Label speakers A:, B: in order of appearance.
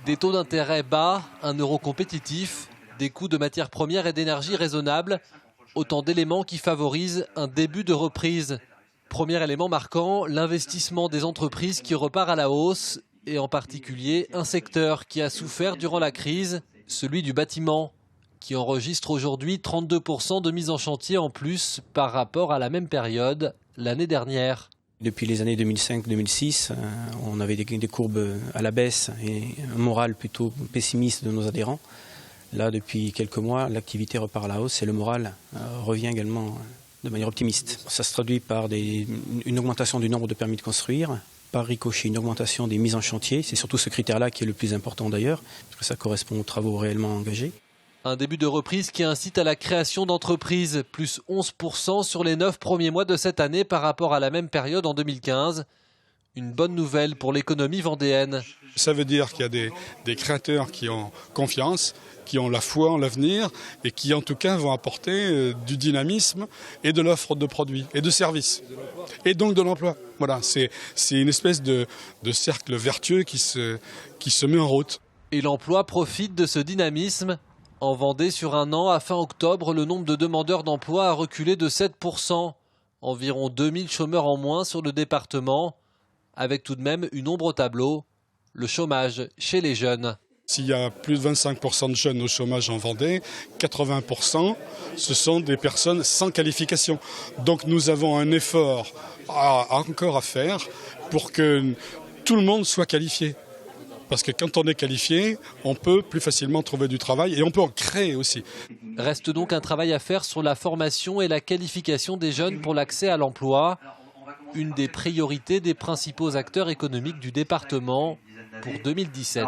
A: Des taux d'intérêt bas, un euro compétitif, des coûts de matières premières et d'énergie raisonnables, autant d'éléments qui favorisent un début de reprise. Premier élément marquant, l'investissement des entreprises qui repart à la hausse, et en particulier un secteur qui a souffert durant la crise, celui du bâtiment, qui enregistre aujourd'hui 32% de mise en chantier en plus par rapport à la même période l'année dernière.
B: Depuis les années 2005-2006, on avait des courbes à la baisse et un moral plutôt pessimiste de nos adhérents. Là, depuis quelques mois, l'activité repart à la hausse et le moral revient également de manière optimiste. Ça se traduit par une augmentation du nombre de permis de construire, par ricochet une augmentation des mises en chantier. C'est surtout ce critère-là qui est le plus important d'ailleurs, parce que ça correspond aux travaux réellement engagés.
A: Un début de reprise qui incite à la création d'entreprises, plus 11% sur les 9 premiers mois de cette année par rapport à la même période en 2015. Une bonne nouvelle pour l'économie vendéenne.
C: Ça veut dire qu'il y a des créateurs qui ont confiance, qui ont la foi en l'avenir et qui en tout cas vont apporter du dynamisme et de l'offre de produits et de services. Et donc de l'emploi. Voilà, c'est une espèce de cercle vertueux qui se met en route.
A: Et l'emploi profite de ce dynamisme. En Vendée, sur un an, à fin octobre, le nombre de demandeurs d'emploi a reculé de 7%. Environ 2000 chômeurs en moins sur le département, avec tout de même une ombre au tableau, le chômage chez les jeunes.
C: S'il y a plus de 25% de jeunes au chômage en Vendée, 80% ce sont des personnes sans qualification. Donc nous avons un effort encore à faire pour que tout le monde soit qualifié. Parce que quand on est qualifié, on peut plus facilement trouver du travail et on peut en créer aussi.
A: Reste donc un travail à faire sur la formation et la qualification des jeunes pour l'accès à l'emploi. Une des priorités des principaux acteurs économiques du département pour 2017.